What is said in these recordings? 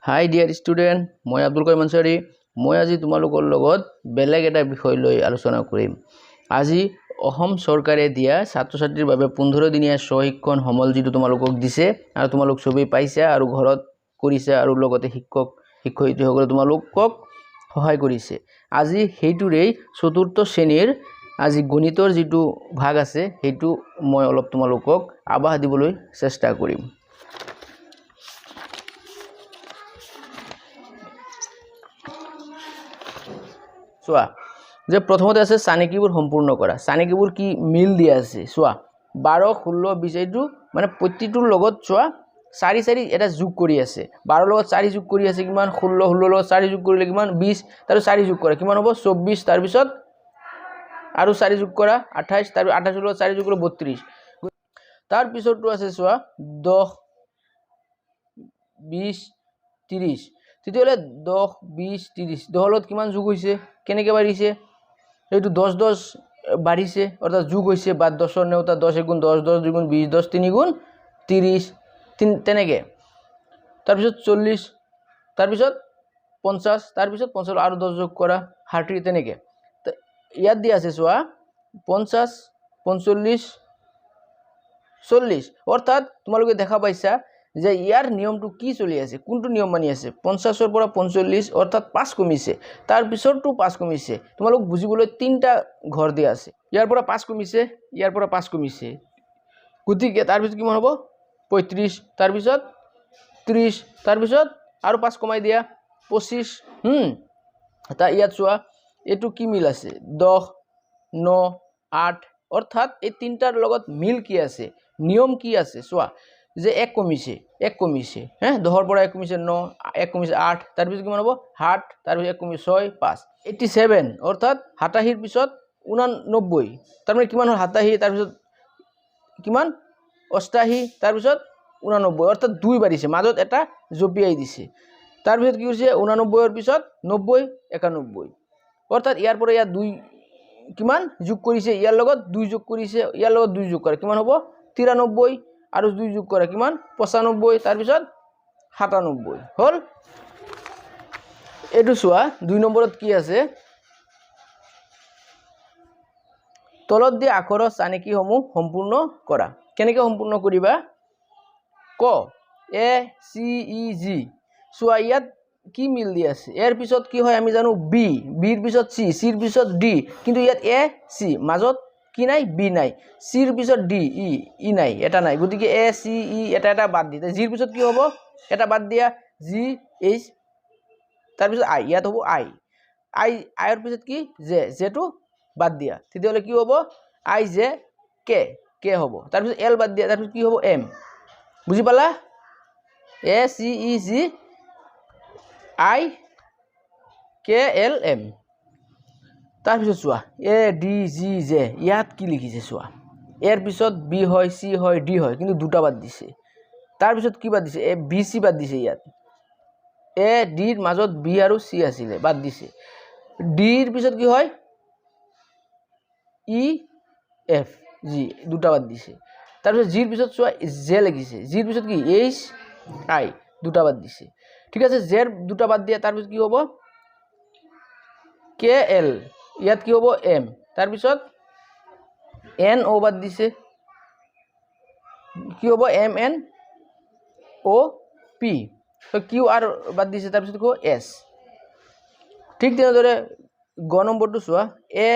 হাই dear student, মই আব্দুল কাইম আনচাৰী। মই আজি তোমালোকৰ লগত বেলেগ এটা বিষয় লৈ আলোচনা কৰিম। আজি অসম চৰকাৰে দিয়া ছাত্ৰ ছাত্ৰীৰ বাবে 15 দিনীয়া স্ব-শিক্ষণ সমল যিটো তোমালোকক দিছে আৰু তোমালোক সবেই পাইছা আৰু ঘৰত কৰিছে আৰু লগতে শিক্ষক শিক্ষয়িত্ৰীসকলে তোমালোকক সহায় কৰিছে। আজি সেইটোৰেই চতুৰ্থ শ্ৰেণীৰ আজি গণিতৰ যিটো ভাগ আছে সেইটো মই অলপ তোমালোকক আভাস দিবলৈ চেষ্টা কৰিম। চোৱা যে প্ৰথমতে আছে চানেকিবোৰ সম্পূৰ্ণ কৰা। চানেকিবোৰ কি মিল দিয়া আছে চোৱা 12 16 20 এইটো মানে প্ৰতিটোৰ লগত চোৱা 4 4 এটা যোগ কৰি আছে। 12 লগত 4 যোগ কৰি আছে কিমান 16 16 লগত 4 যোগ কৰিলে কিমান 20 তাৰ 4 যোগ কৰা কিমান হ'ব 24 তাৰ পিছত আৰু 4 যোগ কৰা 28 তাৰ 28 লগত 4 যোগ কৰিলে 32 তাৰ পিছৰটো আছে চোৱা 10 20 30 তেতিয়াহ'লে 10 20 30 10 লগত কিমান যোগ হৈছে কেনেকৈ বাঢ়িছে এইটো 10 10 বাঢ়িছে অৰ্থাৎ যোগ হৈছে বা 10 ৰ নেউতা 10 গুণ 10 10 2 গুণ 20 10 3 গুণ 30 তেনেকৈ তাৰপিছত 40 তাৰপিছত 50 তাৰপিছত 50 আৰু 10 যোগ কৰা 30 তেনেকৈ ইয়াত দিয়া আছে চোৱা 50 45 40 অৰ্থাৎ তোমালোকে দেখা পাইছা যে ইয়াৰ নিয়মটো কি চলি আছে কোনটো নিয়ম মানি আছে 50 ৰ পৰা 45 অৰ্থাৎ 5 কমিছে তাৰ পিছৰটো 5 কমিছে তোমালোক বুজিবলৈ তিনটা ঘৰ দিয়া আছে ইয়াৰ পৰা 5 কমিছে ইয়াৰ পৰা 5 কমিছে গতিকে তাৰ পিছত কিমান হ'ব 35 তাৰ পিছত 30 তাৰ পিছত আৰু 5 কমাই দিয়া 25 তা ইয়াত চোৱা এটো কি মিল আছে 10 9 8 অৰ্থাৎ এই তিনটাৰ লগত মিল কি আছে নিয়ম কি আছে চোৱা যে 1 কমিছে 10 ৰ পৰা 1 কমিছে 9 1 কমিছে 8 তাৰ পিছত কিমান হ'ব 8 তাৰ পিছত 1 কমিছে 6 5 87 অৰ্থাৎ 87 ৰ পিছত 89 তাৰ মানে কিমান হ'ল 87 তাৰ পিছত কিমান 88 তাৰ পিছত 89 অৰ্থাৎ 2 বাঢ়িছে মাজত এটা জপিয়াই দিছে তাৰ পিছত কি হৈছে 89 ৰ পিছত 90 91 অৰ্থাৎ ইয়াৰ পৰা ইয়াত 2 কিমান যোগ কৰিছে ইয়াৰ লগত 2 যোগ কৰিছে ইয়াৰ লগত 2 যোগ কৰে কিমান হ'ব 93 আৰু 2 যোগ কৰে কিমান 95 তাৰ পিছত 97 হল এটো চোৱা 2 নম্বৰত কি আছে তলত দিয়া আখৰৰ চানেকিসমূহ সম্পূৰ্ণ কৰা কেনেকৈ সম্পূৰ্ণ কৰিবা ক এ চি ই জি চোৱা ইয়াত কি মিল দি আছে এৰ পিছত কি হয় আমি জানো বি বিৰ পিছত সি সিৰ পিছত ডি কিন্তু ইয়াত এ সি মাজত কি নাই বি নাই সিৰ পিছত ডি ই নাই এটা নাই গতিকে এ সি ই এটা এটা বাদ দিতে জিৰ পিছত কি হ'ব এটা বাদ দিয়া জি এইচ তাৰ পিছত আই ইয়াত হ'ব আই আইৰ পিছত কি জে জেটো বাদ দিয়া তেতিয়াহ'লে কি হ'ব আই জে কে কে হ'ব তাৰ পিছত এল বাদ দিয়া তাৰ পিছত কি হ'ব এম বুজি পালা A C E G I K L M তাৰপিছত চোৱা এ ডি জি জে ইয়াত কি লিখিছে চোৱা এৰ পিছত বি হয় সি হয় ডি হয় কিন্তু দুটা বাদ দিছে তাৰপিছত কি বাদ দিছে এ বি সি বাদ দিছে ইয়াত এ ডিৰ মাজত বি আৰু সি আছিলে বাদ দিছে ডিৰ পিছত কি হয় ই এফ জি দুটা বাদ দিছে তাৰপিছত জিৰ পিছত চোৱা জে লিখিছে জিৰ পিছত কি এইচ আই দুটা বাদ দিছে ঠিক আছে জেৰ দুটা বাদ দিয়া তাৰপিছত কি হ'ব কে এল ইয়াত কি হ'ব এম তাৰপিছত এন অ' বাদ দিছে কি হ'ব M N O' P Q R বাদ দিছে তাৰপিছত কি হ'ব এছ ঠিক তেনেদৰে গ নম্বৰটো চোৱা A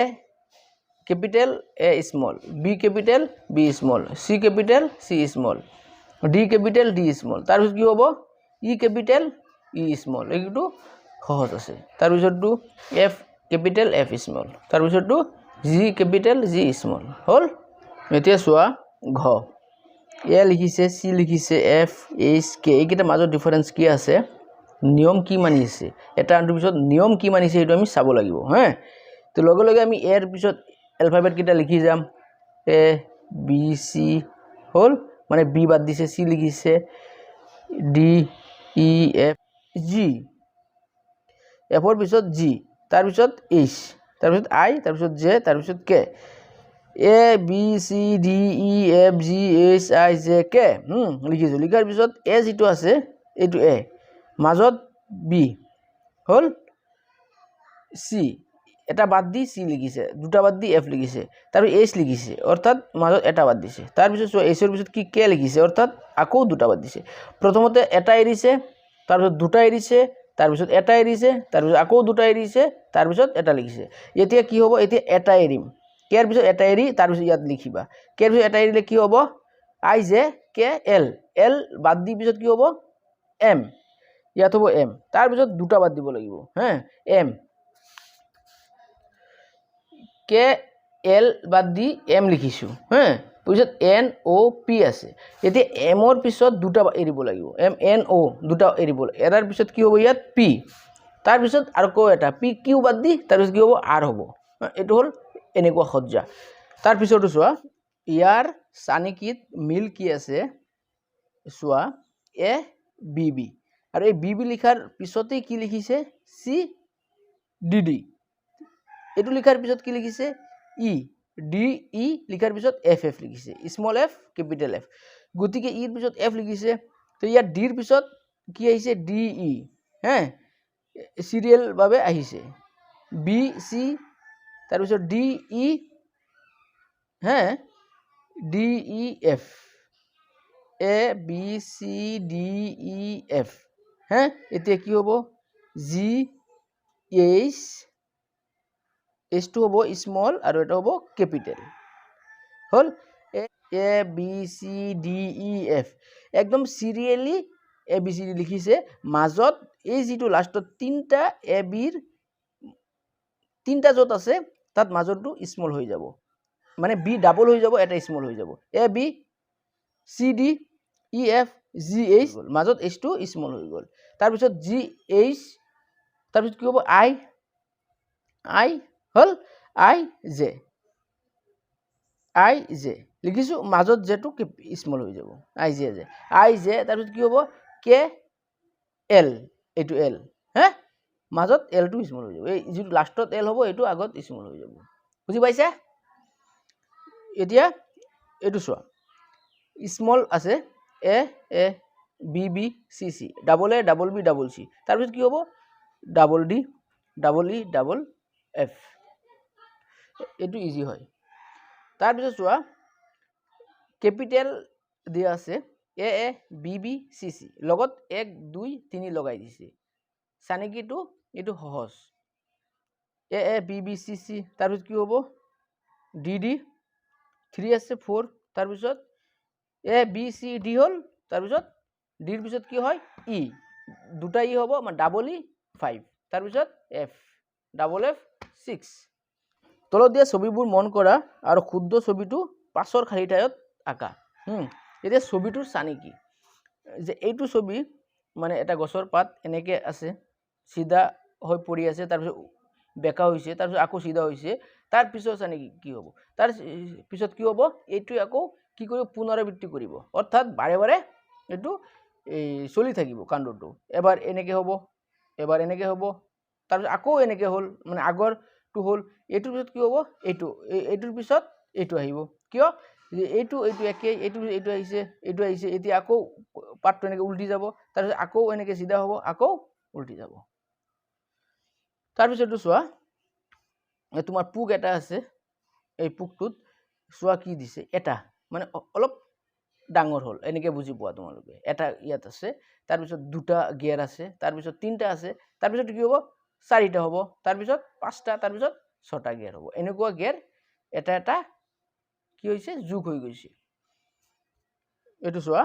capital A small B capital B small C capital C small D capital D small তাৰপিছত কি হ'ব ই কেপিটেল ই স্মল এইটো সহজ আছে তাৰপিছতটো এফ কেপিটেল এফ স্মল তাৰপিছতটো জি কেপিটেল জি স্মল হ'ল এতিয়া চোৱা ঘ এ লিখিছে চি লিখিছে এফ এইচ কে এইকেইটা মাজত ডিফাৰেন্স কি আছে নিয়ম কি মানিছে এটা আনটোৰ পিছত নিয়ম কি মানিছে এইটো আমি চাব লাগিব হা তো লগে লগে আমি এৰ পিছত এলফাবেট কেইটা লিখি যাম এ বি সি হ'ল মানে বি বাদ দিছে সি লিখিছে ডি ই এফ জি এফৰ পিছত জি তাৰপিছত এইচ তাৰপিছত আই তাৰপিছত জে তাৰপিছত K A B C D E F G H I J K লিখিছোঁ লিখাৰ পিছত এ যিটো আছে এইটো এ মাজত বি হ'ল সি, এটা বাদ দি সি লিখিছে, দুটা বাদ দি এফ লিখিছে, তাৰপিছত এইচ লিখিছে অৰ্থাৎ মাজত এটা বাদ দিছে। তাৰপিছত চোৱা এইচৰ পিছত কি কে লিখিছে অৰ্থাৎ আকৌ দুটা বাদ দিছে। প্ৰথমতে এটা এৰিছে, তাৰপিছত দুটা এৰিছে, তাৰপিছত এটা এৰিছে, তাৰপিছত আকৌ দুটা এৰিছে, তাৰপিছত এটা লিখিছে। এতিয়া কি হ'ব, এতিয়া এটা এৰিম, কেৰ পিছত এটা এৰি তাৰপিছত ইয়াত লিখিবা। কেৰ পিছত এটা এৰিলে কি হ'ব, আই জে কে এল, এল বাদ দি পিছত কি হ'ব এম, ইয়াত হ'ব এম, তাৰপিছত দুটা বাদ দিব লাগিব হা, এম কে এল বাদ দি এম লিখিছোঁ হা, পিছত এন অ' পি আছে। এতিয়া এমৰ পিছত দুটা এৰিব লাগিব, এম এন অ' দুটা এৰিব, এৰাৰ পিছত কি হ'ব ইয়াত পি, তাৰপিছত আকৌ এটা পি কিউ বাদ দি তাৰপিছত কি হ'ব আৰ হ'ব। এইটো হ'ল এনেকুৱা সজ্জা। তাৰপিছতো চোৱা ইয়াৰ চানিকিত মিল কি আছে চোৱা, এ বি বি, আৰু এই বি বি লিখাৰ পিছতেই কি লিখিছে চি ডি ডি, এইটো লিখাৰ পিছত কি লিখিছে ই ডি ই, লিখাৰ পিছত এফ এফ লিখিছে, স্মল এফ কেপিটেল এফ, গতিকে ইৰ পিছত এফ লিখিছে, তো ইয়াত ডিৰ পিছত কি আহিছে ডি ই হে, চিৰিয়েল ভাৱে আহিছে বি চি, তাৰপিছত ডি ই হে, D E F, A B C D E F হে। এতিয়া কি হ'ব জি এইচ, এইচটো হ'ব স্মল আৰু এটা হ'ব কেপিটেল, হ'ল A B C D E F, একদম serially A B C D লিখিছে, মাজত এই যিটো লাষ্টত তিনিটা এ বিৰ তিনিটা য'ত আছে তাত মাজৰটো স্মল হৈ যাব, মানে বি ডাবল হৈ যাব, এটা স্মল হৈ যাব, A B C D E F G H, মাজত এইচটো স্মল হৈ গ'ল, তাৰপিছত জি এইচ, তাৰপিছত কি হ'ব আই, আই হ'ল আই জে, আই জে লিখিছোঁ, মাজত জেটো স্মল হৈ যাব, আই জে জে, আই জে, তাৰপিছত কি হ'ব কে এল, এইটো এল হে, মাজত এলটো স্মল হৈ যাব, এই যিটো লাষ্টত এল হ'ব এইটো আগত স্মল হৈ যাব, বুজি পাইছে? এতিয়া এইটো চোৱা স্মল আছে A A B B C C, double A double B double C, তাৰপিছত কি হ'ব double D double E double F, এইটো ইজি হয়। তাৰপিছত চোৱা কেপিটেল দিয়া আছে A A B B C C, লগত 1 2 3 লগাই দিছে, চানেকিটো এইটো সহজ, A A B B C C, তাৰপিছত কি হ'ব ডি ডি 3 আছে 4, তাৰপিছত এ বি চি ডি হ'ল, তাৰপিছত ডিৰ পিছত কি হয় ই, দুটা ই হ'ব মানে ডাবল ই 5, তাৰপিছত এফ ডাবল এফ 6। তলত দিয়া ছবিবোৰ মন কৰা আৰু ক্ষুদ্ৰ ছবিটো পাছৰ খালী ঠাইত আঁকা। এতিয়া ছবিটোৰ চানেকি, যে এইটো ছবি মানে এটা গছৰ পাত এনেকৈ আছে, চিধা হৈ পৰি আছে, তাৰপিছত বেকা হৈছে, তাৰপিছত আকৌ চিধা হৈছে, তাৰ পিছত চানেকি কি হ'ব, তাৰ পিছত কি হ'ব এইটোৱে আকৌ কি কৰিব পুনৰাবৃত্তি কৰিব, অৰ্থাৎ বাৰে বাৰে এইটো এই চলি থাকিব কাণ্ডটো, এবাৰ এনেকৈ হ'ব, এবাৰ এনেকৈ হ'ব, তাৰপিছত আকৌ এনেকৈ হ'ল, মানে আগৰটো হ'ল, এইটোৰ পিছত কি হ'ব এইটো, এইটোৰ পিছত এইটো আহিব, কিয় এইটো এইটো একেই, এইটো এইটো আহিছে, এইটো আহিছে, এতিয়া আকৌ পাতটো এনেকৈ উল্টি যাব, তাৰপিছত আকৌ এনেকৈ চিধা হ'ব, আকৌ উল্টি যাব। তাৰপিছতো চোৱা তোমাৰ পোক এটা আছে, এই পোকটোত চোৱা কি দিছে, এটা মানে অলপ ডাঙৰ হ'ল, এনেকৈ বুজি পোৱা তোমালোকে, এটা ইয়াত আছে, তাৰপিছত দুটা গেৰ আছে, তাৰপিছত তিনিটা আছে, তাৰপিছত কি হ'ব 4টা হ'ব, তাৰপিছত 5টা, তাৰপিছত 6টা গেৰ হ'ব, এনেকুৱা গেৰ এটা এটা কি হৈছে যোগ হৈ গৈছে। এইটো চোৱা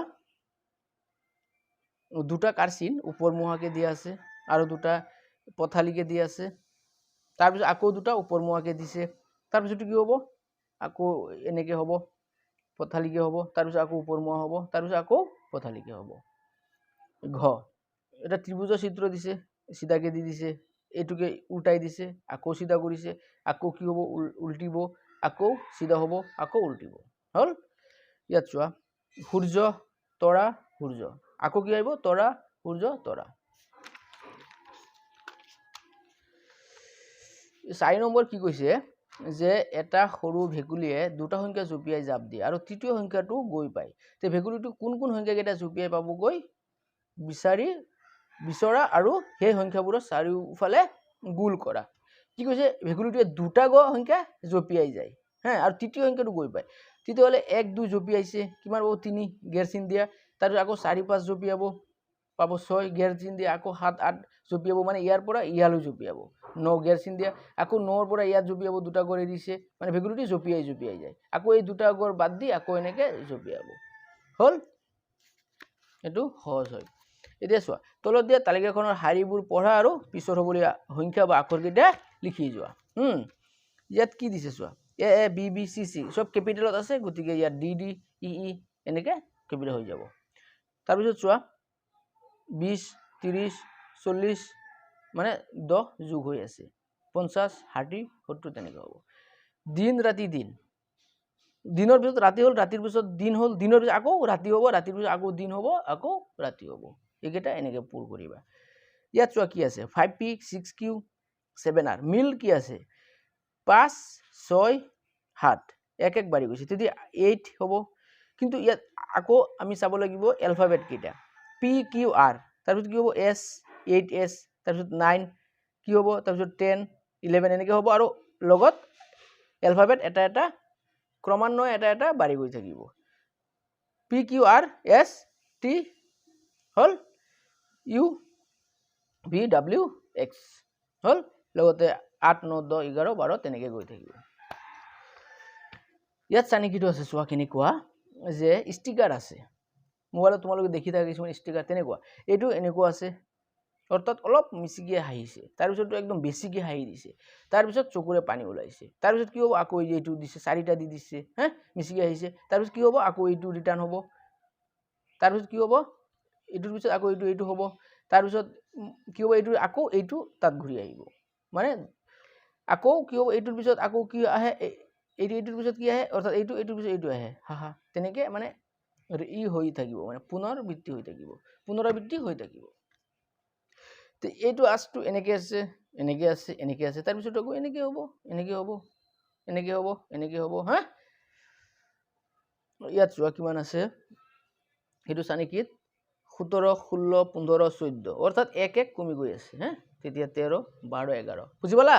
দুটা কাৰচিন ওপৰমুৱাকৈ দিয়া আছে আৰু দুটা পথালিকৈ দিয়া আছে, তাৰপিছত আকৌ দুটা ওপৰমুৱাকৈ দিছে, তাৰপিছত কি হ'ব আকৌ এনেকৈ হ'ব, পথালিকৈ হ'ব, তাৰপিছত আকৌ ওপৰমুৱা হ'ব, তাৰপিছত আকৌ পথালিকৈ হ'ব। ঘ এটা ত্ৰিভুজৰ চিত্ৰ দিছে, চিধাকৈ দি দিছে, এইটোকে উল্টাই দিছে, আকৌ চিধা কৰিছে, আকৌ কি হ'ব উল্টিব, আকৌ চিধা হ'ব, আকৌ উল্টিব, হ'ল। ইয়াত চোৱা সূৰ্য তৰা সূৰ্য, আকৌ কি আহিব তৰা সূৰ্য তৰা। 4 নম্বৰ কি কৈছে যে এটা সৰু ভেকুলীয়ে দুটা সংখ্যা জঁপিয়াই জাপ দিয়ে আৰু তৃতীয় সংখ্যাটো গৈ পায়, তে ভেকুলীটো কোন কোন সংখ্যাকেইটা জঁপিয়াই পাবগৈ বিচাৰি বিচৰা আৰু সেই সংখ্যাবোৰৰ চাৰিওফালে গোল কৰা কি কৈছে ভেকুলীটোৱে দুটা সংখ্যা জপিয়াই যায় হ্যাঁ আৰু তৃতীয় সংখ্যাটো গৈ পায় তেতিয়াহ'লে 1 2 জপিয়াইছে কিমান পাব 3 গেৰ চিন দিয়া তাৰপিছত আকৌ 4 5 জপিয়াব পাব 6 গেৰ চিন দিয়া আকৌ 7 8 জপিয়াব মানে ইয়াৰ পৰা ইয়ালৈ জপিয়াব 9 গেৰ চিন দিয়া আকৌ 9ৰ পৰা ইয়াত জপিয়াব দুটা গড় দিছে মানে ভেকুলীটো জপিয়াই যায় আকৌ এই দুটা গড় বাদ দি আকৌ এনেকে জপিয়াব হল এটো সহজ হয় এতিয়া চোৱা তলত দিয়া তালিকাখনৰ হাৰিবোৰ পঢ়া আৰু পিছৰ হ'বলীয়া সংখ্যা বা আখৰ কেইটা লিখি যোৱা ইয়াত কি দিছে চোৱা এ A B B C C সব ক্যাপিটালত আছে গতিকে ইয়াত ডি ডি ই ই এনেকে ক্যাপিটাল হৈ যাব তাৰ পিছত চোৱা 20 30 40 মানে 10 যোগ হৈ আছে 50 60 70 তেনেকে হ'ব দিন ৰাতি দিন দিনৰ পিছত ৰাতি হ'ল ৰাতিৰ পিছত দিন হ'ল দিনৰ পিছত আকৌ ৰাতি হ'ব ৰাতিৰ পিছত আকৌ দিন হ'ব আকৌ ৰাতি হ'ব এইকেইটা এনেকে পুৰ কৰিবা ইয়াত চোৱা কি আছে 5p 6q 7r মিল কি আছে 5 6 7 এক এক বাঢ়ি গৈছে তেতিয়া 8 হ'ব কিন্তু ইয়াত আকৌ আমি চাব লাগিব এলফাবেট কেইটা p q r তাৰপিছত কি হ'ব s 8s তাৰপিছত 9 কি হ'ব তাৰপিছত 10 11 এনেকে হ'ব আৰু লগত এলফাবেট এটা এটা ক্ৰমান্বয়ে এটা এটা বাঢ়ি গৈ থাকিব p q r s t হল u v w x হল লগতে 8 9 10 11 12 তেনেকে গৈ থাকিব ইয়াত চানিকিটো আছে চোৱা কেনেকুৱা যে ষ্টিকাৰ আছে মোবাইলত তোমালোকে দেখি থাকা কিছুমান ষ্টিকাৰ তেনেকুৱা এইটো এনেকুৱা আছে অৰ্থাৎ অলপ মিছিকে হাঁহিছে তাৰ পিছতো একদম বেছিকে হাঁহি দিছে তাৰ পিছত চকুৰে পানী ওলাইছে তাৰ পিছত কি হ'ব আকৌ এইটো দিছে চাৰিটা দি দিছে হে মিছিকে হাঁহিছে তাৰ পিছত কি হ'ব আকৌ এইটো ৰিটাৰ্ন হ'ব তাৰ পিছত কি হ'ব এইটোৰ পিছত আকৌ এইটো হ'ব তাৰ পিছত কি হ'ব এইটো আকৌ এইটো তাত ঘূৰি আহিব মানে আকৌ কি হ'ব এইটোৰ পিছত আকৌ কি আহে এইটোৰ পিছত কি আহে অৰ্থাৎ এইটোৰ পিছত এইটো আহে হা তেনেকে মানে ই হৈ থাকিব মানে পুনৰাবৃত্তি হৈ থাকিব তে এইটো আজটো এনেকে আছে তাৰ পিছত আকৌ এনেকে হ'ব হা ইয়াত চোৱা কিমান আছে সেইটো চানিকিত 17 16 15 14 অৰ্থাৎ এক এক কমি গৈ আছে হা তেতিয়া 13 12 11 বুজি পালা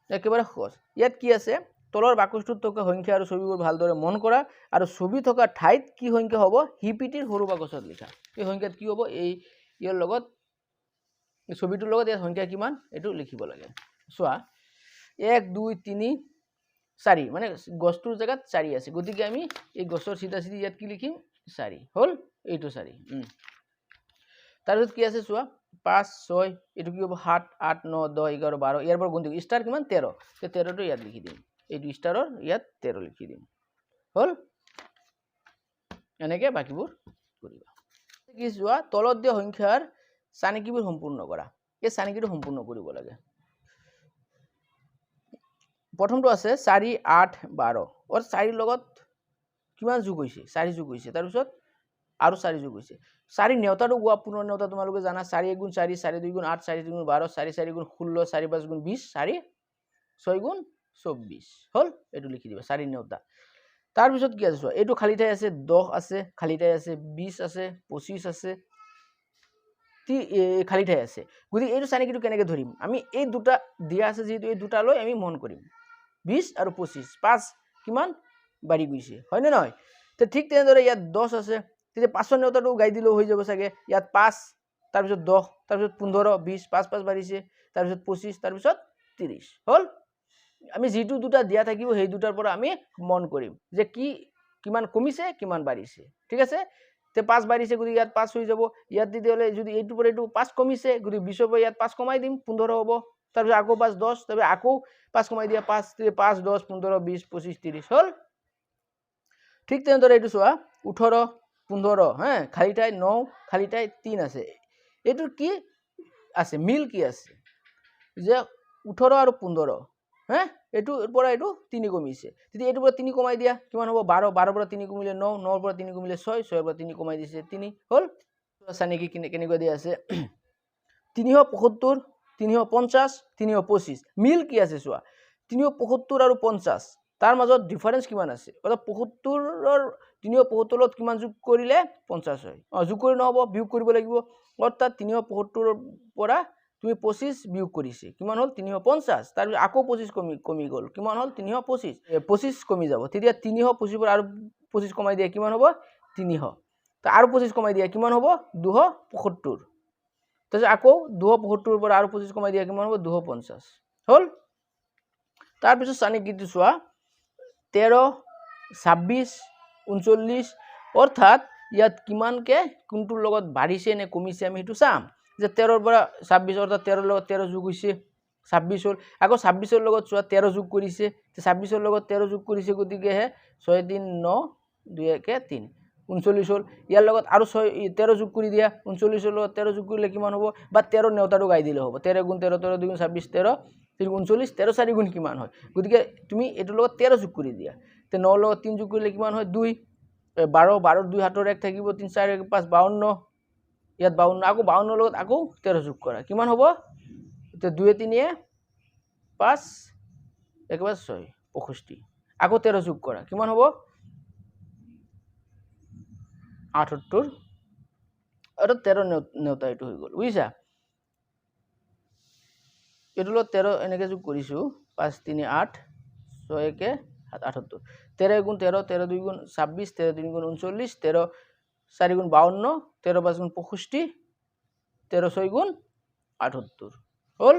একেবাৰে সহজ ইয়াত কি আছে তলৰ বাকচটোত থকা সংখ্যা আৰু ছবিবোৰ ভালদৰে মন কৰা আৰু ছবি থকা ঠাইত কি সংখ্যা হ'ব হিপিটিৰ সৰু বাকচত লিখা এই সংখ্যাত কি হ'ব এই ইয়াৰ লগত এই ছবিটোৰ লগত ইয়াৰ সংখ্যা কিমান এটো লিখিব লাগে চোৱা 1 2 3 4 মানে গছটোৰ জায়গাত 4 আছে গতিকে আমি এই গছৰ সিধা সিধি ইয়াত কি লিখিম 4 হল এইটো 4 তাৰপিছত কি আছে চোৱা 5 6 এটো কি হ'ব 7 8 9 10 11 12 ইয়াৰ পৰা গুণ দিম ষ্টাৰ কিমান 13 তে 13 টো ইয়াত লিখি দিম এইটো ষ্টাৰৰ ইয়াত 13 লিখি দিম হল এনেকে বাকিবোৰ কৰিবা কি চোৱা তলত দিয়া সংখ্যাৰ চানিকিবোৰ সম্পূৰ্ণ কৰা এই চানিকিটো সম্পূৰ্ণ কৰিব লাগে প্ৰথমটো আছে 4 8 12 অৰ 4 লগত কিমান যোগ হৈছে 4 যোগ হৈছে তাৰ পিছত আৰু 4 যোগ হৈছে 4 নেওতাটো গোৱা পুনৰ নেওতা তোমালোকে জানা 4 1 গুণ 4 4 2 গুণ 8 4 3 গুণ 12 4 4 গুণ 16 4 5 গুণ 20 4 6 গুণ 24 হল এটো লিখি দিবা 4 নেওতা তাৰ পিছত কি আছে চোৱা এটো খালি ঠাই আছে 10 আছে খালি ঠাই আছে 20 আছে 25 আছে খালি ঠাই আছে গতি এইটো চানিকিটো কেনেকে ধৰিম আমি এই দুটা দিয়া আছে যেটো এই দুটা লৈ আমি মন কৰিম 20 আৰু 25 5 কিমান বাঢ়ি গৈছে হয় না নহয় তে ঠিক তেনেদৰে ইয়াত 10 আছে তেতিয়া 5 নেওতাটো গাই দিলে হৈ যাব সাগে ইয়াত 5 তাৰ পিছত 10 তাৰ পিছত 15 20 5 5 বাঢ়িছে তাৰ পিছত 25 তাৰ পিছত 30 হল আমি যেটো দুটা দিয়া থাকিব সেই দুটাৰ পৰা আমি মন কৰিম যে কি কিমান কমিছে কিমান বাঢ়িছে ঠিক আছে তে 5 বাঢ়িছে গতি ইয়াত 5 হৈ যাব ইয়াত দিতে হলে যদি এইটো পৰা এইটো 5 কমিছে গতি 20 পৰা ইয়াত 5 কমাই দিম 15 হ'ব তাৰ পিছত আকৌ 5 10 তবে আকৌ 5 কমাই দিয়া 5 5 10 15 20 25 30 হল ঠিক তেনেদৰে এইটো চোৱা 18 15 হ্যাঁ খালি ঠাই 9 খালি ঠাই 3 আছে এটোৰ কি আছে মিল কি আছে যে 18 আৰু 15 হ্যাঁ এটোৰ পৰা এটো 3 কমিছে যদি এটোৰ পৰা 3 কমাই দিয়া কিমান হ'ব 12 12 পৰা 3 কমিলে 9 9 পৰা 3 কমিলে 6 6 পৰা 3 কমাই দিছে 3 হল চানিকি কেনেকৈ দিয়া আছে 375 350 325 মিল কি আছে চোৱা 375 আৰু 50 তাৰ মাজত ডিফাৰেন্স কিমান আছে অৰ্থাৎ 75ৰ 375 লগত কিমান যোগ কৰিলে 50 হয় যোগ কৰি নহব বিয়োগ কৰিব লাগিব অৰ্থাৎ 375 পৰা তুমি 25 বিয়োগ কৰিছে কিমান হল 350 তাৰ আকৌ 25 কমি গল কিমান হল 325 25 কমি যাব তেতিয়া 325 পৰা আৰু 25 কমাই দিয়া কিমান হ'ব 300 তা আৰু 25 কমাই দিয়া কিমান হ'ব 275 তাতে আকৌ 275 পৰা আৰু 25 কমাই দিয়া কিমান হ'ব 250 হল তাৰ পিছত সানি কিটো চোৱা 13 26 39 অৰ্থাৎ ইয়াত কিমানকে কোনটোৰ লগত বাঢ়িছে নে কমিছে আমি হেতু চাম যে 13 পৰা 26 অৰ্থাৎ 13 লগত 13 যোগ হৈছে 26 হল আকৌ 26 ৰ লগত চোৱা 13 যোগ কৰিছে 26 ৰ লগত 13 যোগ কৰিছে গতিকে হে 6 3 9 2 1 3 39 হল ইয়াৰ লগত আৰু 13 যোগ কৰি দিয়া 39 ৰ লগত 13 যোগ কৰিলে কিমান হ'ব বা 13 নেউতাটো গাই দিলে হ'ব 13 গুণ 13 13 2 গুণ 26 13 3 গুণ 39 13 4 গুণ কিমান হয় গতিকে তুমি এটোৰ লগত 13 যোগ কৰি দিয়া তে 9 লগত 3 যোগ কৰিলে কিমান হয় 2 12 12 2 হাতৰ 1 থাকিব 3 4 1 5 52 ইয়াত 52 আকৌ 52 লগত আকৌ 13 যোগ কৰা কিমান হ'ব তে 2 3 5 1 6 65 আকৌ 13 যোগ কৰা কিমান হ'ব 78 আৰু 13 নেউতা এটো হৈ গল বুজিছা এটো লগত 13 এনেকে যোগ কৰিছো 5 3 8 6 1 78 13 গুণ 13 13 2 গুণ 26 13 3 গুণ 39 13 4 গুণ 52 13 5 গুণ 65 13 6 গুণ 78 হল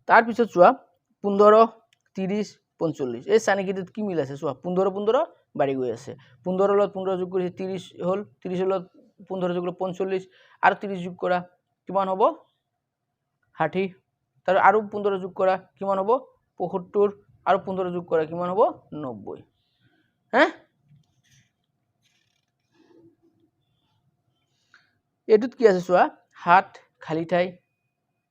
তাৰ পিছত চোৱা 15 30 45 এই সানিকিটোত কি মিল আছে চোৱা 15 15 বাঢ়ি গৈ আছে 15 লগত 15 যোগ কৰিছে 30 হল 30 লগত 15 যোগ কৰিলে 45 আৰু 30 যোগ কৰা কিমান হ'ব 60 তাৰ আৰু 15 যোগ কৰা কিমান হ'ব 75 আৰু 15 যোগ কৰা কিমান হ'ব 90 হ্যাঁ এটুত কি আছে চোৱা 7 খালি ঠাই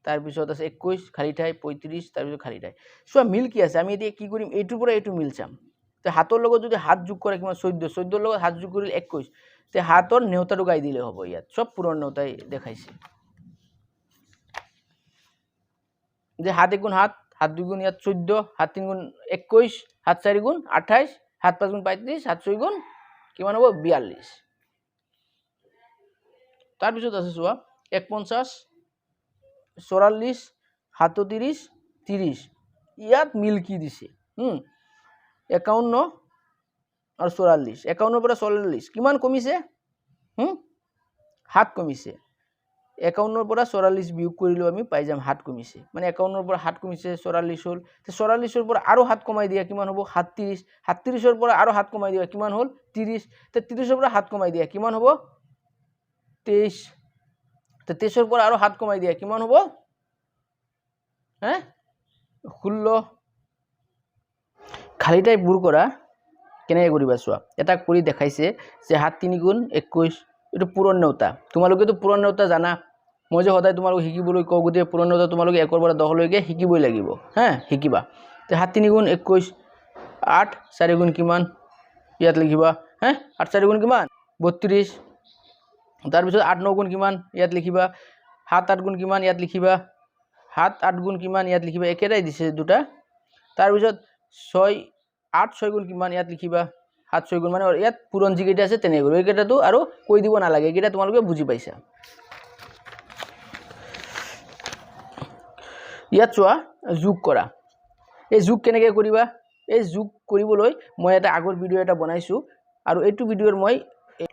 তাৰ পিছত আছে 21 খালি ঠাই 35 তাৰ পিছত খালি ঠাই চোৱা মিল কি আছে আমি এতিয়া কি কৰিম এইটোৰ পৰা এইটো মিল চাম তে হাতৰ লগত যদি হাত যোগ কৰে কিমান 14 14 লগত হাত যোগ কৰিলে 21 তে হাতৰ নেউতাটো গাই দিলে হ'ব ইয়াত সব পুৰণ নেউতাই দেখাইছে যে হাত গুণ হাত হাত দুই গুণ ইয়াত 14 হাত 3 গুণ 21 হাত 4 গুণ 28 হাত 5 গুণ 35 হাত 6 গুণ কিমান হ'ব 42 তাৰ পিছত আছে চোৱা 41 44 37 30 ইয়াত মিল কি দিছে 51 আৰু 44 51 পৰা 44 কিমান কমিছে 7 কমিছে 51 পৰা 44 বিয়োগ কৰিলো আমি পাই যাম 7 কমিছে মানে 51 পৰা 7 কমিছে 44 হল তে 44 পৰা আৰু 7 কমাই দিয়া কিমান হ'ব 37 37 পৰা আৰু 7 কমাই দিয়া কিমান হল 30 তে 30 পৰা 7 কমাই দিয়া কিমান হ'ব 23 তে 23 পৰা আৰু 7 কমাই দিয়া কিমান হ'ব 16 খালি ঠাই বুৰ কৰা কেনেকৈ কৰিবা চোৱা এটা কৰি দেখাইছে যে 7 3 গুণ 21 এটো পুৰণ নেউতা তোমালোকে তো পুৰণ নেউতা জানা মই যে সদায় তোমালোক শিকিবলৈ কও গতি পুৰণ নেউতা তোমালোকে 1 পৰা 10 লৈকে শিকিবই লাগিব শিকিবা তে 7 3 গুণ 21 8 4 গুণ কিমান ইয়াত লিখিবা 8 4 গুণ কিমান 32 তাৰ পিছত 8 9 গুণ কিমান ইয়াত লিখিবা 7 8 গুণ কিমান ইয়াত লিখিবা 7 8 গুণ কিমান ইয়াত লিখিবা একেটাই দিছে দুটা তাৰ পিছত 6 8 6 গুণ কিমান ইয়াত লিখিবা 7 6 গুণ মানে ইয়াত পুৰণ যিকেইটা আছে তেনে কৰিব এইকেইটাটো আৰু কৈ দিব নালাগে এইকেইটা তোমালোকে বুজি পাইছা ইয়াত চোৱা যোগ কৰা এই যোগ কেনেকৈ কৰিবা এই যোগ কৰিবলৈ মই এটা আগৰ ভিডিও এটা বনাইছো আৰু এইটো ভিডিওৰ মই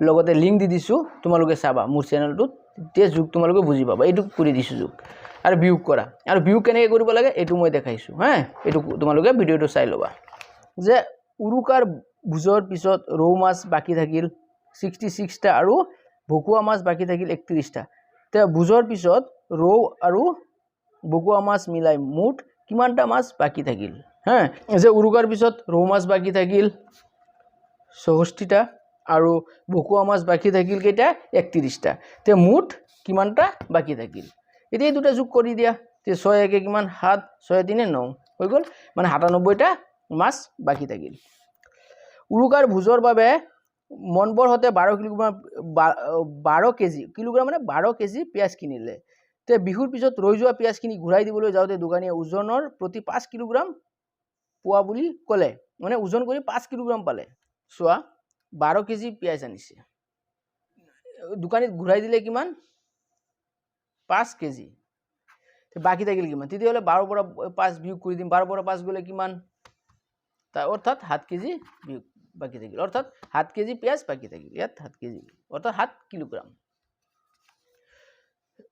লগতে লিংক দি দিছো তোমালোকে চাবা মোৰ চেনেলটোত তে যোগ তোমালোকে বুজি পাবা এইটো কৰি দিছো যোগ আৰু বিয়োগ কৰা আৰু বিয়োগ কেনেকৈ কৰিব লাগে এইটো মই দেখাইছো এইটো তোমালোকে ভিডিওটো চাই লবা যে উৰুকাৰ ভোজৰ পিছত ৰৌ মাছ বাকি থাকিল 66 টা আৰু ভকুৱা মাছ বাকি থাকিল 31 টা তে ভোজৰ পিছত ৰৌ আৰু ভকুৱা মাছ মিলাই মুঠ কিমানটা মাছ বাকি থাকিল যে উৰুকাৰ পিছত ৰৌ মাছ বাকি থাকিল 64 টা আৰু ভকুৱা মাছ বাকি থাকিল কেইটা 31 টা তে মুঠ কিমানটা বাকি থাকিল এতিয়া দুটা যোগ কৰি দিয়া তে 6 1 কিমান 7 6 3 9 হৈ গল মানে 97 টা মাছ বাকি থাকিল উৰুকাৰ ভোজৰ বাবে মনবৰ হতে 12 কিলোগ্ৰাম মানে 12 কেজি পিয়াজ কিনিলে তে বিহুৰ পিছত ৰৈ যোৱা পিয়াজখিনি ঘূৰাই দিবলৈ যাওতে দোকানীয়ে ওজনৰ প্ৰতি 5 কিলোগ্ৰাম পোৱা বুলি ক'লে মানে ওজন কৰি 5 কিলোগ্ৰাম পালে চোৱা 12 কেজি পিঁয়াজ আনিছে, দোকানীত ঘূৰাই দিলে কিমান 5 কেজি, বাকী থাকিল কিমান, তেতিয়াহ'লে 12 পৰা 5 বিয়োগ কৰি দিম, 12 পৰা 5 গ'লে কিমান, অৰ্থাৎ 7 কেজি বিয়োগ বাকী থাকিল, অৰ্থাৎ 7 কেজি পিঁয়াজ বাকী থাকিল, ইয়াত 7 কেজি অৰ্থাৎ 7 কিলোগ্ৰাম।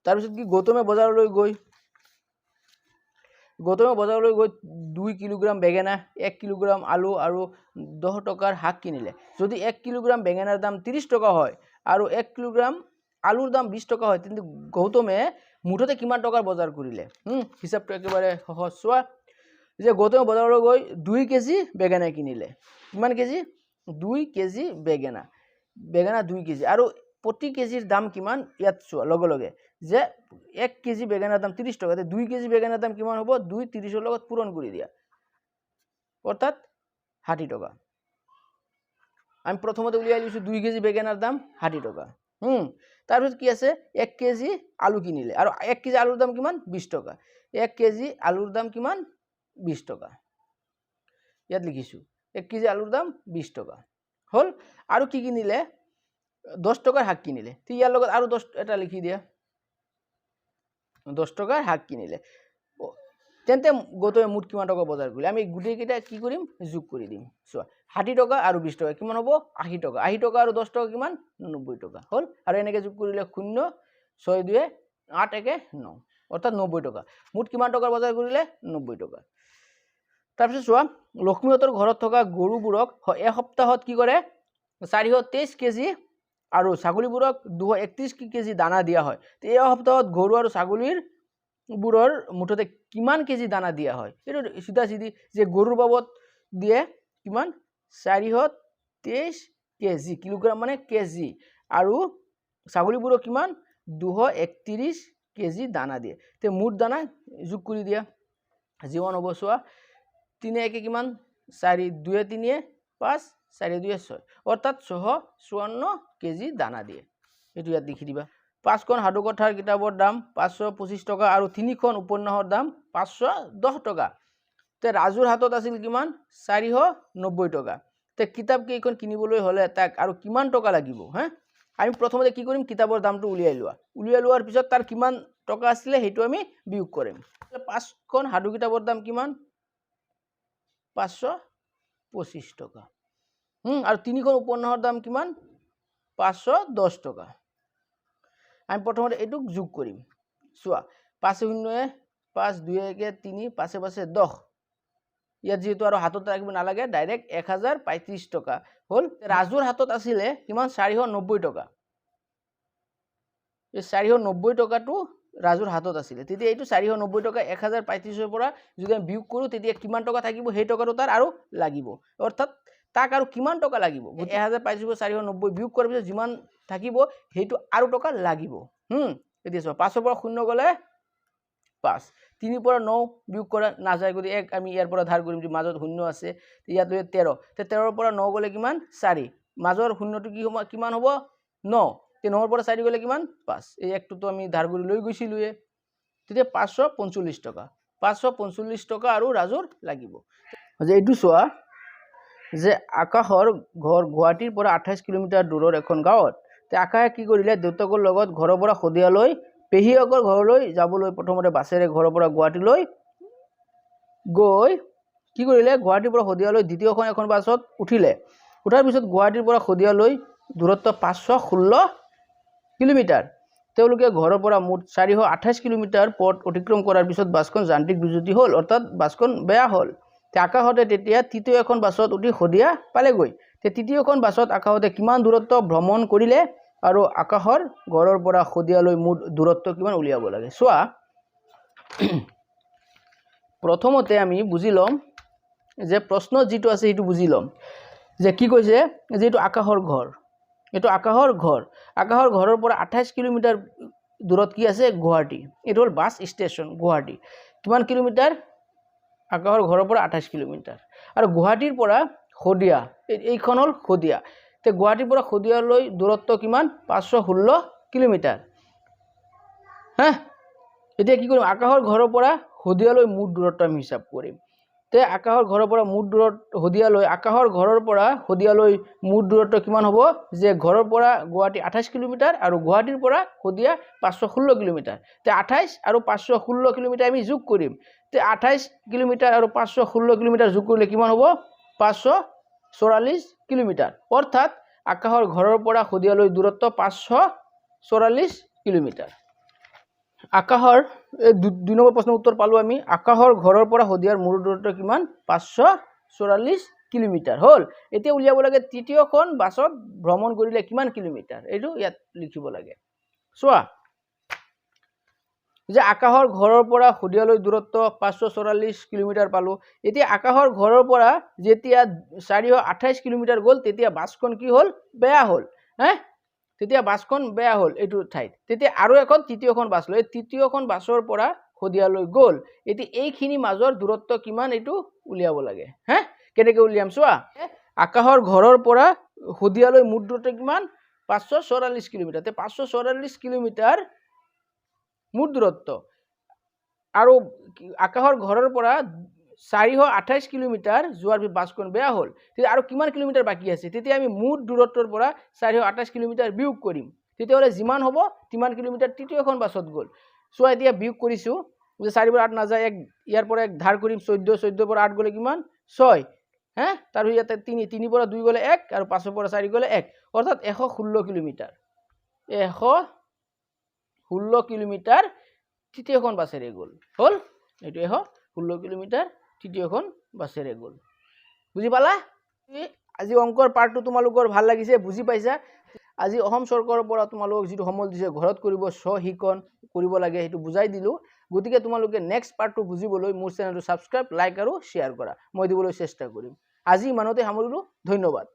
তাৰপিছত কি গৌতমে বজাৰলৈ গৈ 2 কিলোগ্ৰাম বেঙেনা, 1 কিলোগ্ৰাম আলু আৰু 10 টকাৰ শাক কিনিলে। যদি 1 কিলোগ্ৰাম বেঙেনাৰ দাম 30 টকা হয় আৰু 1 কিলোগ্ৰাম আলুৰ দাম 20 টকা হয়, তেন্তে গৌতমে মুঠতে কিমান টকাৰ বজাৰ কৰিলে? হিচাপটো একেবাৰে সহজ। চোৱা যে গৌতমে বজাৰলৈ গৈ 2 কেজি বেঙেনা কিনিলে। কিমান কেজি? 2 কেজি বেঙেনা 2 কেজি, আৰু প্ৰতি কেজিৰ দাম কিমান ইয়াত চোৱা লগে লগে যে 1 কেজি বেঙেনাৰ দাম 30 টকা, 2 কেজি বেঙেনাৰ দাম কিমান হ'ব? 2 30ৰ লগত পূৰণ কৰি দিয়া, অৰ্থাৎ 60 টকা। আমি প্ৰথমতে উলিয়াই লৈছোঁ 2 কেজি বেঙেনাৰ দাম 60 টকা। তাৰপিছত কি আছে? 1 কেজি আলু কিনিলে, আৰু 1 কেজি আলুৰ দাম কিমান? 20 টকা। 1 কেজি আলুৰ দাম কিমান? 20 টকা। ইয়াত লিখিছোঁ 1 কেজি আলুৰ দাম 20 টকা হ'ল। আৰু কি কিনিলে? 10 টকাৰ শাক কিনিলে, ইয়াৰ লগত আৰু 10 এটা লিখি দিয়া, 10 টকাৰ শাক কিনিলে। তেন্তে গৌতমে মুঠ কিমান টকা বজাৰ কৰিলে? আমি গোটেইকেইটা কি কৰিম? যোগ কৰি দিম। চোৱা 60 টকা আৰু 20 টকা কিমান হ'ব? 80 টকা। 80 টকা আৰু 10 টকা কিমান? 90 টকা হ'ল। আৰু এনেকৈ যোগ কৰিলে 0 6 2 8 1 9, অৰ্থাৎ 90 টকা। মুঠ কিমান টকাৰ বজাৰ কৰিলে? 90 টকা। তাৰপিছত চোৱা লক্ষ্মীহঁতৰ ঘৰত থকা গৰুবোৰক এসপ্তাহত কি কৰে? 423 কেজি আৰু ছাগলীবোৰক 231 কেজি দানা দিয়া হয়। এই সপ্তাহত গৰু আৰু ছাগলীৰ বোৰৰ মুঠতে কিমান কেজি দানা দিয়া হয়? এইটো চিধা চিধি যে গৰুৰ বাবদ দিয়ে কিমান? 423 কেজি, কিলোগ্ৰাম মানে কেজি, আৰু ছাগলীবোৰক কিমান? 231 কেজি দানা দিয়ে। তে মুঠ দানা যোগ কৰি দিয়া, যিমান হ'ব চোৱা 3 1 কিমান? 4 2 3 5 4 2 6, অৰ্থাৎ 654 কেজি দানা দিয়ে। এইটো ইয়াত লিখি দিবা। 5খন সাধুকথাৰ কিতাপৰ দাম 525 টকা আৰু 3খন উপন্যাসৰ দাম 510 টকা। তে ৰাজুৰ হাতত আছিল কিমান? 490 টকা। তে কিতাপ কেইখন কিনিবলৈ হ'লে তাক আৰু কিমান টকা লাগিব? আমি প্ৰথমতে কি কৰিম? কিতাপৰ দামটো উলিয়াই লোৱাৰ পিছত তাৰ কিমান টকা আছিলে সেইটো আমি বিয়োগ কৰিম। 5খন সাধু কিতাপৰ দাম কিমান? 525 টকা। আৰু 3খন উপন্যাসৰ দাম কিমান? 510 টকা। আমি প্ৰথমতে এইটোক যোগ কৰিম। চোৱা 5 0 5 2 1 3 5 5 10, ইয়াত যেহেতু আৰু হাতত ৰাখিব নালাগে, ডাইৰেক্ট 1035 টকা হ'ল। ৰাজুৰ হাতত আছিলে কিমান? 490 টকা। এই 490 টকাটো ৰাজুৰ হাতত আছিলে, তেতিয়া এইটো 490 টকা 1035ৰ পৰা যদি আমি বিয়োগ কৰোঁ তেতিয়া কিমান টকা থাকিব? সেই টকাটো তাৰ আৰু লাগিব, অৰ্থাৎ তাক আৰু কিমান টকা লাগিব? 1035 490 বিয়োগ কৰাৰ পিছত যিমান থাকিব সেইটো আৰু টকা লাগিব। এতিয়া চোৱা 5ৰ পৰা 0 গ'লে 5, 3ৰ পৰা 9 বিয়োগ কৰা নাযায়, গতিকে 1 আমি ইয়াৰ পৰা ধাৰ কৰিম, যে মাজত 0 আছে, ইয়াত 13, 13ৰ পৰা 9 গ'লে কিমান? 4, মাজৰ 0টো কিমান হ'ব? 9, 9ৰ পৰা 4 গ'লে কিমান? 5, এই 1টোতো আমি ধাৰ কৰি লৈ গৈছিলোঁৱে, তেতিয়া 545 টকা। 545 টকা আৰু ৰাজুৰ লাগিব। যে এইটো চোৱা যে আকাশৰ ঘৰ গুৱাহাটীৰ পৰা 28 কিলোমিটাৰ দূৰৰ এখন গাঁৱত। তে আকাশে কি কৰিলে? দেউতাকৰ লগত ঘৰৰ পৰা শদিয়ালৈ পেহীয়েকৰ ঘৰলৈ যাবলৈ প্ৰথমতে বাছেৰে ঘৰৰ পৰা গুৱাহাটীলৈ গৈ কি কৰিলে? গুৱাহাটীৰ পৰা শদিয়ালৈ দ্বিতীয়খন এখন বাছত উঠিলে। উঠাৰ পিছত গুৱাহাটীৰ পৰা শদিয়ালৈ দূৰত্ব 516 কিলোমিটাৰ। তেওঁলোকে ঘৰৰ পৰা মুঠ 428 কিলোমিটাৰ পথ অতিক্ৰম কৰাৰ পিছত বাছখন যান্ত্ৰিক বিজুতি হ'ল, অৰ্থাৎ বাছখন বেয়া হ'ল। আকাশতে তেতিয়া তৃতীয় এখন বাছত উঠি শদিয়া পালেগৈ। তৃতীয়খন বাছত আকাশতে কিমান দূৰত্ব ভ্ৰমণ কৰিলে আৰু আকাশৰ ঘৰৰ পৰা শদিয়ালৈ মুঠ দূৰত্ব কিমান উলিয়াব লাগে? চোৱা প্ৰথমতে আমি বুজি ল'ম যে প্ৰশ্ন যিটো আছে সেইটো বুজি ল'ম, যে কি কৈছে? যে এইটো আকাশৰ ঘৰ, এইটো আকাশৰ ঘৰ। আকাশৰ ঘৰৰ পৰা 28 কিলোমিটাৰ দূৰত কি আছে? গুৱাহাটী। এইটো হ'ল বাছ ষ্টেচন গুৱাহাটী। কিমান কিলোমিটাৰ? আকাশৰ ঘৰৰ পৰা 28 কিলোমিটাৰ। আৰু গুৱাহাটীৰ পৰা শদিয়া, এইখন হ'ল শদিয়া। তে গুৱাহাটীৰ পৰা শদিয়ালৈ দূৰত্ব কিমান? 516 কিলোমিটাৰ। এতিয়া কি কৰিম? আকাশৰ ঘৰৰ পৰা শদিয়ালৈ মুঠ দূৰত্ব আমি হিচাপ কৰিম। তে আকাশৰ ঘৰৰ পৰা মুঠ দূৰত শদিয়ালৈ আকাশৰ ঘৰৰ পৰা শদিয়ালৈ মুঠ দূৰত্ব কিমান হ'ব যে ঘৰৰ পৰা গুৱাহাটী 28 কিলোমিটাৰ আৰু গুৱাহাটীৰ পৰা শদিয়া 516 কিলোমিটাৰ তে 28 আৰু 516 কিলোমিটাৰ আমি যোগ কৰিম তে 28 কিলোমিটাৰ আৰু 516 কিলোমিটাৰ যোগ কৰিলে কিমান হ'ব 544 কিলোমিটাৰ অৰ্থাৎ আকাশৰ ঘৰৰ পৰা শদিয়ালৈ দূৰত্ব 544 কিলোমিটাৰ আকাশৰ দুই নম্বৰ প্ৰশ্নৰ উত্তৰ পালো আমি আকাশৰ ঘৰৰ পৰা শদিয়াৰ মূল দূৰত্ব কিমান 544 কিলোমিটাৰ হল এতিয়া উলিয়াব লাগে তৃতীয়খন বাছত ভ্ৰমণ কৰিলে কিমান কিলোমিটাৰ এইটো ইয়াত লিখিব লাগে চোৱা যে আকাশৰ ঘৰৰ পৰা শদিয়ালৈ দূৰত্ব 544 কিলোমিটাৰ পালো এতিয়া আকাশৰ ঘৰৰ পৰা যেতিয়া 428 কিলোমিটাৰ গ'ল তেতিয়া বাছখন কি হল বেয়া হল তেতিয়া বাছখন বেয়া হল এইটো ঠাইত তেতিয়া আৰু এখন তৃতীয়খন বাছ লৈ তৃতীয়খন বাছৰ পৰা শদিয়ালৈ গ'ল এতি এইখিনি মাজৰ দূৰত্ব কিমান এইটো উলিয়াব লাগে কেনেকৈ উলিয়াম চোৱা আকাশৰ ঘৰৰ পৰা শদিয়ালৈ মুঠ দূৰত্ব কিমান 544 কিলোমিটাৰ তে 544 কিলোমিটাৰ মুঠ দূৰত্ব আৰু আকাশৰ ঘৰৰ পৰা 428 কিলোমিটাৰ যোৱাৰ বাছখন বেয়া হল তেতিয়া আৰু কিমান কিলোমিটাৰ বাকি আছে তেতিয়া আমি মুঠ দূৰত্বৰ পৰা 428 কিলোমিটাৰ বিয়োগ কৰিম তেতিয়া হলে যিমান হ'ব তিমান কিলোমিটাৰ তৃতীয়খন বাছত গ'ল সো এতিয়া বিয়োগ কৰিছো যে 4 পৰা 8 না যায় এক ইয়াৰ পৰা এক ধাৰ কৰিম 14 পৰা 8 গলে কিমান 6 তাৰ ইয়াতে 3 পৰা 2 গলে 1 আৰু 5 পৰা 4 গলে 1 অৰ্থাৎ 116 কিলোমিটাৰ 116 কিলোমিটাৰ তৃতীয়খন বাছেৰে গ'ল হল এইটো 116 কিলোমিটাৰ তৃতীয়খন বাছেৰে গ'ল বুজি পালা আজি অংকৰ পাৰ্টটো তোমালোকৰ ভাল লাগিছে বুজি পাইছা আজি অসম চৰকাৰৰ পৰা তোমালোকক যেটো সমল দিছে ঘৰত কৰিব সহিকন কৰিব লাগে হেতু বুজাই দিলো গতিকে তোমালোকে নেক্সট পাৰ্টটো বুজিবলৈ মোৰ চেনেলটো সাবস্ক্ৰাইব লাইক আৰু শেয়াৰ কৰা মই দিবলৈ চেষ্টা কৰিম আজি ইমানতে সামৰিলো ধন্যবাদ